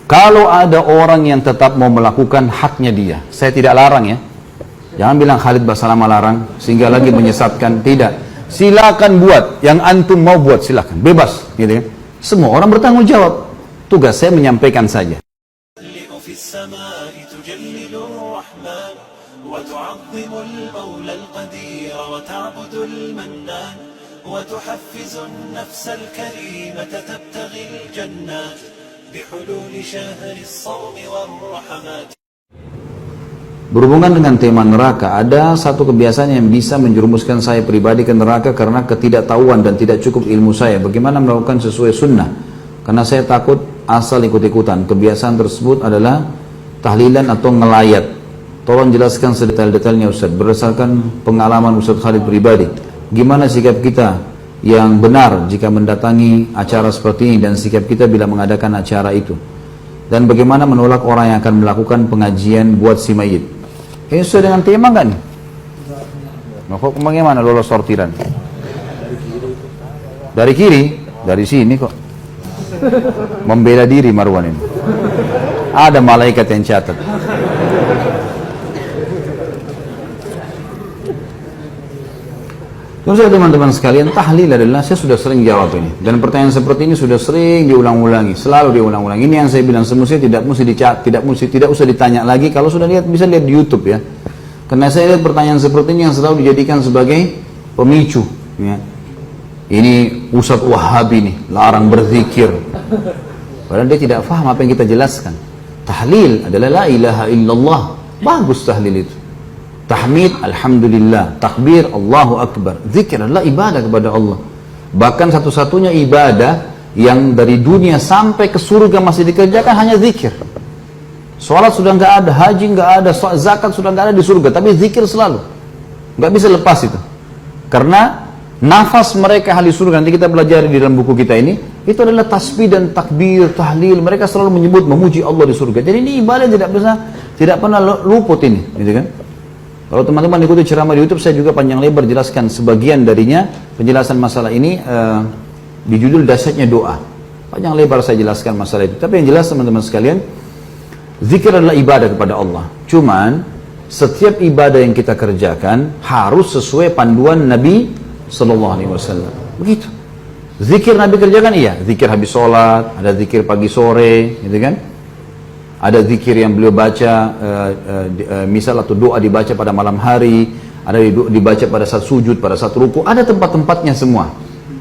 Kalau ada orang yang tetap mau melakukan haknya dia, saya tidak larang ya. Jangan bilang Khalid Basalamah larang, sehingga lagi menyesatkan. Tidak. Silakan buat. Yang antum mau buat, silakan. Bebas. Gitu kan? Semua orang bertanggung jawab. Tugas saya menyampaikan saja. Berhubungan dengan tema neraka, ada satu kebiasaan yang bisa menjerumuskan saya pribadi ke neraka karena ketidaktahuan dan tidak cukup ilmu saya. Bagaimana melakukan sesuai sunnah? Karena saya takut asal ikut-ikutan. Kebiasaan tersebut adalah tahlilan atau ngelayat. Tolong jelaskan sedetail-detailnya Ustaz. Berdasarkan pengalaman Ustaz Khalid pribadi, gimana sikap kita yang benar jika mendatangi acara seperti ini dan sikap kita bila mengadakan acara itu? Dan bagaimana menolak orang yang akan melakukan pengajian buat si mayit? Ini sesuai dengan tema kan? Nah, kok bagaimana lolos sortiran? Dari kiri? Dari sini kok. Membela diri Marwan ini. Ada malaikat yang catat. Terus teman-teman sekalian, tahlil adalah, saya sudah sering jawab ini. Dan pertanyaan seperti ini sudah sering diulang-ulangi, selalu diulang-ulangi. Ini yang saya bilang, semestinya tidak usah ditanya lagi. Kalau sudah lihat, bisa lihat di YouTube ya. Karena saya lihat pertanyaan seperti ini yang selalu dijadikan sebagai pemicu. Ya. Ini Ustadz Wahabi nih, larang berzikir. Padahal dia tidak paham apa yang kita jelaskan. Tahlil adalah la ilaha illallah. Bagus tahlil itu. Tahmid, alhamdulillah. Takbir, Allahu Akbar. Zikir adalah ibadah kepada Allah. Bahkan satu-satunya ibadah yang dari dunia sampai ke surga masih dikerjakan hanya zikir. Sholat sudah nggak ada, haji nggak ada, zakat sudah nggak ada di surga, tapi zikir selalu. Nggak bisa lepas itu. Karena nafas mereka ahli surga, nanti kita belajar di dalam buku kita ini, itu adalah tasbih dan takbir, tahlil. Mereka selalu menyebut, memuji Allah di surga. Jadi ini ibadah tidak pernah luput ini, gitu kan? Kalau teman-teman ikuti ceramah di YouTube, saya juga panjang lebar jelaskan sebagian darinya, penjelasan masalah ini di judul Dahsyatnya Doa. Panjang lebar saya jelaskan masalah itu. Tapi yang jelas teman-teman sekalian, zikir adalah ibadah kepada Allah. Cuman setiap ibadah yang kita kerjakan harus sesuai panduan Nabi Sallallahu Alaihi Wasallam. Begitu. Zikir Nabi kerjakan iya, zikir habis sholat, ada zikir pagi sore, gitu kan? Ada zikir yang beliau baca, misal atau doa dibaca pada malam hari, ada dibaca pada saat sujud, pada saat ruku, ada tempat-tempatnya semua.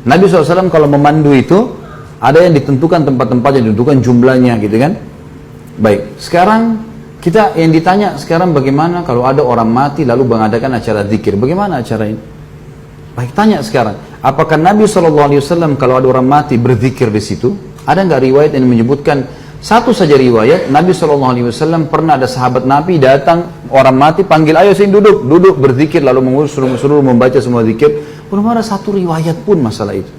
Nabi SAW kalau memandu itu, ada yang ditentukan tempat-tempatnya, ditentukan jumlahnya, gitu kan? Baik, sekarang kita yang ditanya sekarang bagaimana kalau ada orang mati lalu mengadakan acara zikir, bagaimana acara ini? Baik, tanya sekarang, apakah Nabi SAW kalau ada orang mati berzikir di situ? Ada nggak riwayat yang menyebutkan? Satu saja riwayat, Nabi SAW pernah ada sahabat Nabi datang, orang mati, panggil, ayo sini duduk berzikir, lalu mengurus suruh membaca semua zikir. Belum ada satu riwayat pun masalah itu.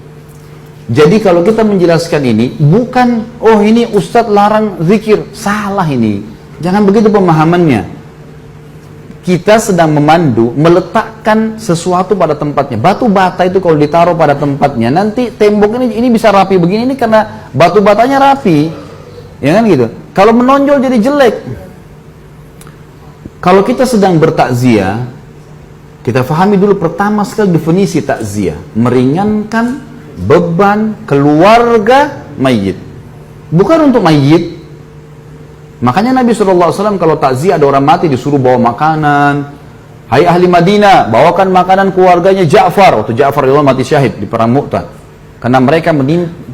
Jadi kalau kita menjelaskan ini, bukan, oh ini Ustadz larang zikir, salah ini. Jangan begitu pemahamannya. Kita sedang memandu, meletakkan sesuatu pada tempatnya. Batu bata itu kalau ditaruh pada tempatnya, nanti tembok ini bisa rapi begini, ini karena batu batanya rapi. Ya kan gitu. Kalau menonjol jadi jelek. Kalau kita sedang bertakziah, kita fahami dulu pertama sekali definisi takziah. Meringankan beban keluarga mayit. Bukan untuk mayit. Makanya Nabi SAW kalau takziah ada orang mati disuruh bawa makanan. Hai ahli Madinah, bawakan makanan keluarganya Ja'far. Waktu Ja'far itu mati syahid di perang Mu'tah. Karena mereka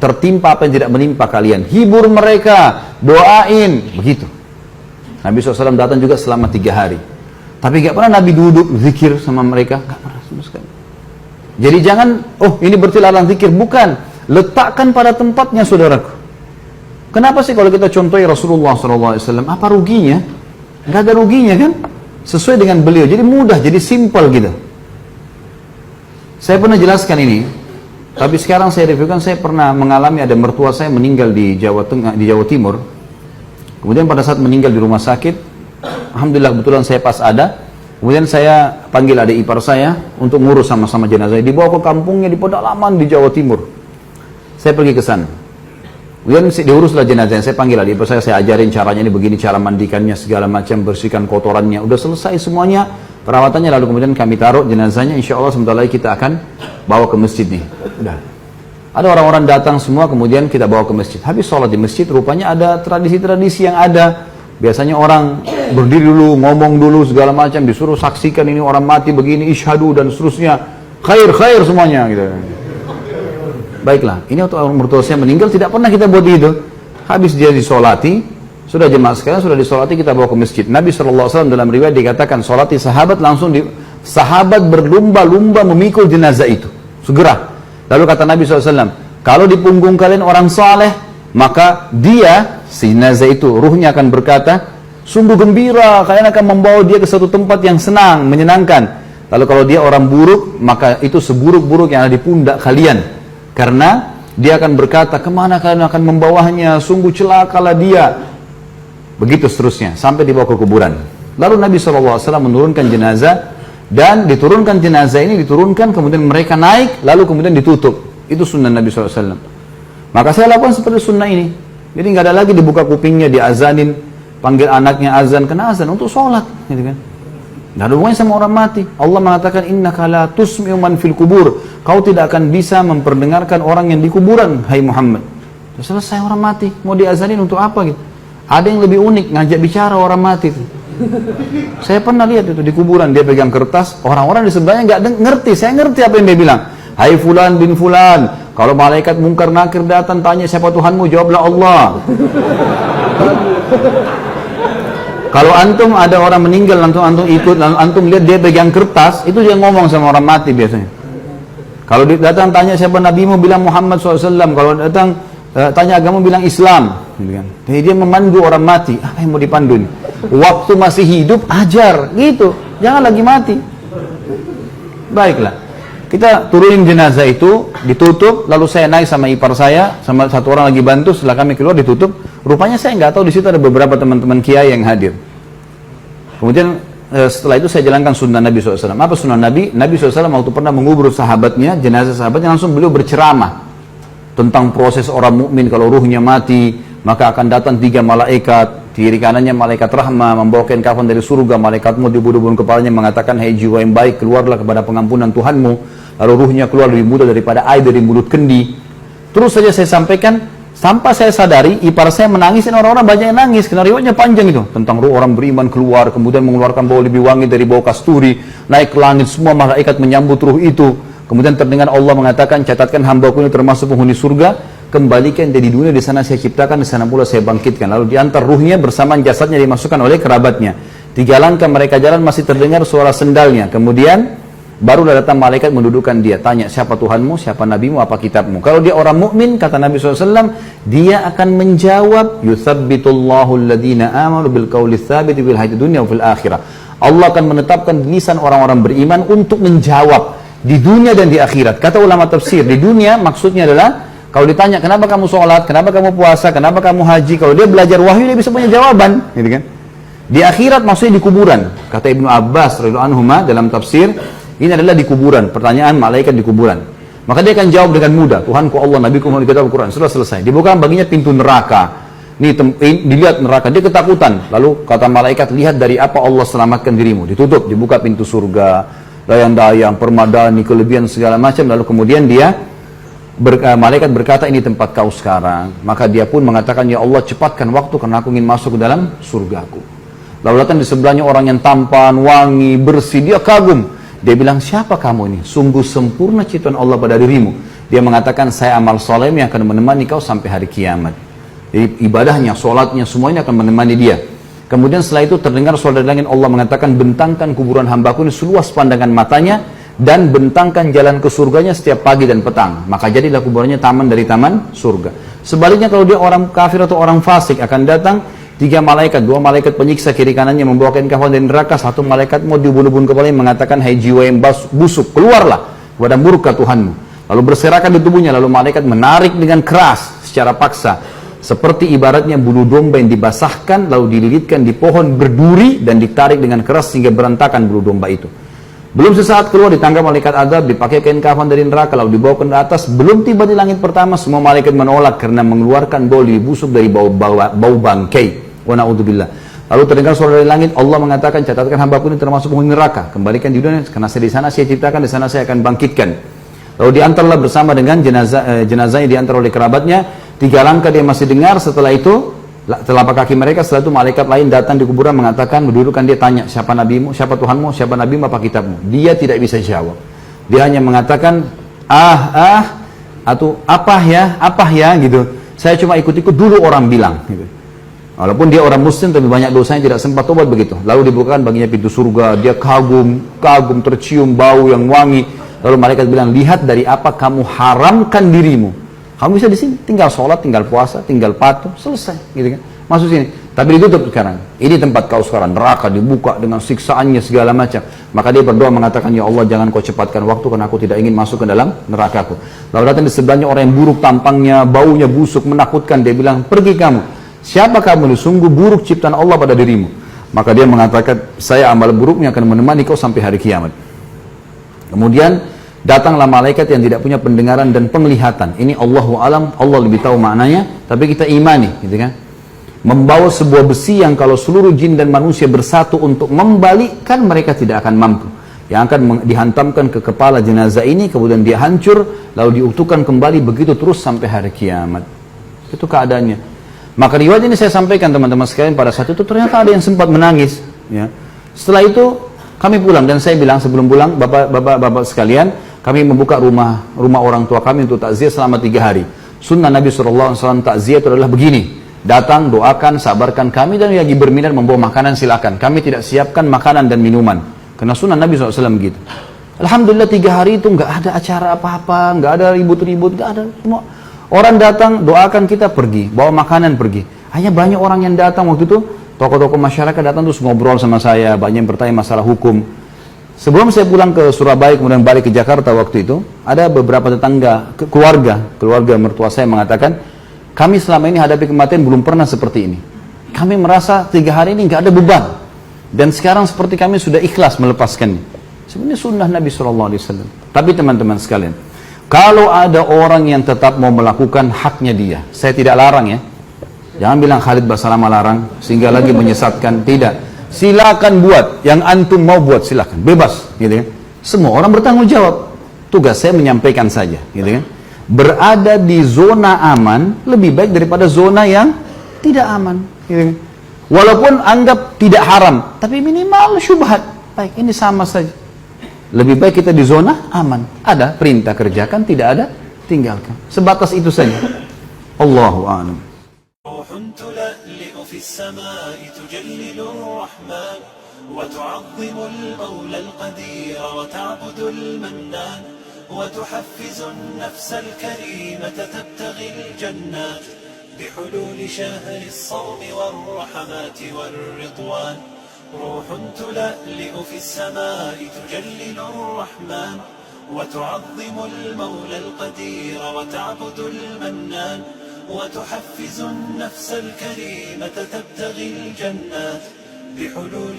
tertimpa apa yang tidak menimpa kalian. Hibur mereka, doain, begitu. Nabi SAW datang juga selama 3 hari. Tapi gak pernah Nabi duduk zikir sama mereka, gak pernah sama sekali. Jadi jangan, oh ini berarti larang zikir, bukan. Letakkan pada tempatnya saudaraku. Kenapa sih kalau kita contohi Rasulullah SAW, apa ruginya? Gak ada ruginya kan? Sesuai dengan beliau, jadi mudah, jadi simple gitu. Saya pernah jelaskan ini. Tapi sekarang saya reviewkan, saya pernah mengalami ada mertua saya meninggal di Jawa Tengah, di Jawa Timur. Kemudian pada saat meninggal di rumah sakit, alhamdulillah kebetulan saya pas ada. Kemudian saya panggil adik ipar saya untuk ngurus sama-sama jenazah. Dibawa ke kampungnya di pedalaman di Jawa Timur. Saya pergi ke sana. Kemudian diuruslah jenazahnya, saya panggil adik saya ajarin caranya ini begini, cara mandikannya segala macam, bersihkan kotorannya. Udah selesai semuanya perawatannya, lalu kemudian kami taruh jenazahnya. Insya Allah sebentar lagi kita akan bawa ke masjid nih. Udah. Ada orang-orang datang semua, kemudian kita bawa ke masjid. Habis sholat di masjid, rupanya ada tradisi-tradisi yang ada. Biasanya orang berdiri dulu, ngomong dulu segala macam, disuruh saksikan ini orang mati begini, isyhadu dan seterusnya. Khair semuanya gitu. Baiklah, ini waktu orang mertua saya meninggal tidak pernah kita buat itu. Habis dia disolati, sudah jemaah sekalian sudah disolati, kita bawa ke masjid. Nabi SAW dalam riwayat dikatakan solati sahabat langsung sahabat berlumba-lumba memikul jenazah itu segera. Lalu kata Nabi SAW, kalau di punggung kalian orang saleh, maka dia si jenazah itu ruhnya akan berkata, sungguh gembira, kalian akan membawa dia ke satu tempat yang senang, menyenangkan. Lalu kalau dia orang buruk, maka itu seburuk-buruk yang ada di pundak kalian. Karena dia akan berkata, kemana kalian akan membawanya, sungguh celakalah dia. Begitu seterusnya, sampai dibawa ke kuburan. Lalu Nabi SAW menurunkan jenazah, dan diturunkan jenazah ini, kemudian mereka naik, lalu kemudian ditutup. Itu sunnah Nabi SAW. Maka saya lakukan seperti sunnah ini. Jadi nggak ada lagi dibuka kupingnya, diazanin, panggil anaknya azan, kena azan untuk sholat. Gitu kan. Nggak ada hubungannya sama orang mati. Allah mengatakan, innaka la tusmi'u man fil kubur. Kau tidak akan bisa memperdengarkan orang yang di kuburan, hai Muhammad. Sudah selesai orang mati, mau diazanin untuk apa gitu? Ada yang lebih unik, ngajak bicara orang mati itu. Saya pernah lihat itu di kuburan, dia pegang kertas, orang-orang di sebelahnya nggak ngerti. Saya ngerti apa yang dia bilang. Hai fulan bin fulan, kalau malaikat mungkar nakir datang tanya siapa Tuhanmu, jawablah Allah. Kalau antum ada orang meninggal, antum ikut, antum lihat dia pegang kertas, itu dia ngomong sama orang mati biasanya. Kalau datang tanya siapa nabimu, bilang Muhammad SAW. Kalau datang tanya agama, bilang Islam. Jadi dia memandu orang mati. Apa yang mau dipandu nih? Waktu masih hidup, ajar. Gitu. Jangan lagi mati. Baiklah. Kita turunin jenazah itu, ditutup, lalu saya naik sama ipar saya, sama satu orang lagi bantu, setelah kami keluar ditutup. Rupanya saya nggak tahu di situ ada beberapa teman-teman kiai yang hadir. Kemudian setelah itu saya jalankan sunnah Nabi SAW. Apa sunnah Nabi? Nabi SAW waktu pernah mengubur sahabatnya, jenazah sahabatnya, langsung beliau berceramah tentang proses orang mukmin kalau ruhnya mati, maka akan datang 3 malaikat, kiri kanannya malaikat rahmah, membawakan kafan dari surga, malaikat maut dibunuh-bunuh kepalanya mengatakan, hai jiwa yang baik, keluarlah kepada pengampunan Tuhanmu. Lalu ruhnya keluar lebih mudah daripada air dari mulut kendi. Terus saja saya sampaikan, sampai saya sadari, ipar saya menangis dan orang-orang banyak yang nangis, karena riwayatnya panjang itu, tentang ruh orang beriman keluar, kemudian mengeluarkan bau lebih wangi dari bau kasturi, naik ke langit, semua malaikat menyambut ruh itu. Kemudian terdengar Allah mengatakan, catatkan hambaku ini termasuk penghuni surga, kembalikan dia di dunia, di sana saya ciptakan, di sana pula saya bangkitkan. Lalu diantar ruhnya bersamaan jasadnya dimasukkan oleh kerabatnya. 3 langkah mereka jalan masih terdengar suara sendalnya. Kemudian barulah datang malaikat mendudukkan dia, tanya siapa Tuhanmu, siapa nabimu, apa kitabmu. Kalau dia orang mukmin, kata Nabi SAW, dia akan menjawab, yuthabbitullahu alladhina amanu bil qawli tsabiti fil hayatid dunya wa fil akhirah. Allah akan menetapkan di lisan orang-orang beriman untuk menjawab di dunia dan di akhirat. Kata ulama tafsir, di dunia maksudnya adalah kalau ditanya kenapa kamu sholat, kenapa kamu puasa, kenapa kamu haji, kalau dia belajar wahyu dia bisa punya jawaban, gitu kan? Di akhirat maksudnya di kuburan. Kata Ibnu Abbas radhiyallahu anhuma dalam tafsir, ini adalah di kuburan, pertanyaan malaikat di kuburan. Maka dia akan jawab dengan mudah, Tuhanku Allah, Nabiku Muhammad kitab Al-Quran. Sudah selesai. Dibuka baginya pintu neraka. Nih dilihat neraka, dia ketakutan. Lalu kata malaikat, lihat dari apa Allah selamatkan dirimu. Ditutup, dibuka pintu surga, dayang-dayang, permadani, kelebihan segala macam. Lalu kemudian malaikat berkata, ini tempat kau sekarang. Maka dia pun mengatakan, ya Allah cepatkan waktu karena aku ingin masuk ke dalam surgaku. Lalu datang di sebelahnya orang yang tampan, wangi, bersih. Dia kagum. Dia bilang, siapa kamu ini? Sungguh sempurna ciptaan Allah pada dirimu. Dia mengatakan, saya amal soleh yang akan menemani kau sampai hari kiamat. Jadi ibadahnya, sholatnya, semuanya akan menemani dia. Kemudian setelah itu terdengar suara dari langit, Allah mengatakan, bentangkan kuburan hambaku ini seluas pandangan matanya, dan bentangkan jalan ke surganya setiap pagi dan petang. Maka jadilah kuburannya taman dari taman surga. Sebaliknya kalau dia orang kafir atau orang fasik, akan datang 3 malaikat, 2 malaikat penyiksa kiri kanannya membawakan kafan dari neraka, 1 malaikat mau dibunuh-bunuh kepalanya mengatakan, hai jiwa yang busuk, keluarlah kepada murka Tuhanmu. Lalu berserakan di tubuhnya, lalu malaikat menarik dengan keras secara paksa, seperti ibaratnya bulu domba yang dibasahkan lalu dililitkan di pohon berduri dan ditarik dengan keras sehingga berantakan bulu domba itu. Belum sesaat keluar ditangkap malaikat azab, dipakai kain kafan dari neraka, lalu dibawa ke atas. Belum tiba di langit pertama, semua malaikat menolak karena mengeluarkan bau busuk dari bau bangkai. Wa na'udzubillah. Lalu terdengar suara dari langit, Allah mengatakan, catatkan hambaku ini termasuk penghuni neraka. Kembalikan di dunia, karena saya di sana saya ciptakan, di sana saya akan bangkitkan. Lalu diantarlah bersama dengan jenazahnya diantar oleh kerabatnya. 3 langkah dia masih dengar, setelah itu telapak kaki mereka, setelah itu malaikat lain datang di kuburan mengatakan, mendudukan dia, tanya, siapa nabimu, siapa Tuhanmu, siapa nabimu, apa kitabmu. Dia tidak bisa jawab. Dia hanya mengatakan, atau apa ya, gitu. Saya cuma ikut-ikut dulu orang bilang, gitu. Walaupun dia orang muslim, tapi banyak dosanya, tidak sempat tobat begitu. Lalu dibukakan baginya pintu surga, dia kagum, tercium bau yang wangi. Lalu malaikat bilang, lihat dari apa kamu haramkan dirimu. Kamu bisa di sini, tinggal sholat, tinggal puasa, tinggal patuh, selesai, gitu kan? Masuk sini. Tapi ditutup sekarang. Ini tempat kau sekarang, neraka dibuka dengan siksaannya segala macam. Maka dia berdoa mengatakan, ya Allah jangan kau cepatkan waktu karena aku tidak ingin masuk ke dalam nerakaku. Lalu datang di sebelahnya orang yang buruk tampangnya, baunya busuk, menakutkan. Dia bilang, pergi kamu. Siapa kamu? Sungguh buruk ciptaan Allah pada dirimu. Maka dia mengatakan, saya amal buruknya akan menemani kau sampai hari kiamat. Kemudian datanglah malaikat yang tidak punya pendengaran dan penglihatan. Ini Allahu alam, Allah lebih tahu maknanya, tapi kita imani, gitu kan? Membawa sebuah besi yang kalau seluruh jin dan manusia bersatu untuk membalikkan, mereka tidak akan mampu. Yang akan dihantamkan ke kepala jenazah ini, kemudian dia hancur, lalu diutuhkan kembali, begitu terus sampai hari kiamat. Itu keadaannya. Maka riwayat ini saya sampaikan teman-teman sekalian, pada saat itu ternyata ada yang sempat menangis. Ya. Setelah itu kami pulang, dan saya bilang sebelum pulang, bapak-bapak sekalian, kami membuka rumah orang tua kami untuk takziah selama 3 hari. Sunnah Nabi SAW takziah itu adalah begini. Datang, doakan, sabarkan kami, dan lagi berminat membawa makanan silakan. Kami tidak siapkan makanan dan minuman. Karena sunnah Nabi SAW begitu. Alhamdulillah 3 hari itu nggak ada acara apa-apa, nggak ada ribut-ribut, nggak ada. Semua orang datang, doakan kita, pergi. Bawa makanan, pergi. Hanya banyak orang yang datang waktu itu. Tokoh-tokoh masyarakat datang terus ngobrol sama saya. Banyak yang bertanya masalah hukum. Sebelum saya pulang ke Surabaya, kemudian balik ke Jakarta waktu itu, ada beberapa tetangga, keluarga mertua saya mengatakan, kami selama ini hadapi kematian belum pernah seperti ini. Kami merasa 3 hari ini nggak ada beban. Dan sekarang seperti kami sudah ikhlas melepaskannya. Sebenarnya sunnah Nabi SAW. Tapi teman-teman sekalian, kalau ada orang yang tetap mau melakukan haknya dia, saya tidak larang ya. Jangan bilang Khalid Basalamah larang, sehingga lagi menyesatkan. Tidak. Silakan buat, yang antum mau buat silakan, bebas, gitu kan? Semua orang bertanggung jawab. Tugas saya menyampaikan saja, gitu kan? Berada di zona aman lebih baik daripada zona yang tidak aman, gitu kan? Walaupun anggap tidak haram, tapi minimal syubhat. Baik, ini sama saja. Lebih baik kita di zona aman. Ada perintah kerjakan, tidak ada tinggalkan. Sebatas itu saja. Allahu a'lam. في السماء تجلل الرحمن وتعظم المولى القدير وتعبد المنان وتحفز النفس الكريمة تبتغي الجنات بحلول شهر الصوم والرحمات والرضوان روح تلألئ في السماء تجلل الرحمن وتعظم المولى القدير وتعبد المنان وتحفز النفس الكريمة تبتغي الجنات بحلول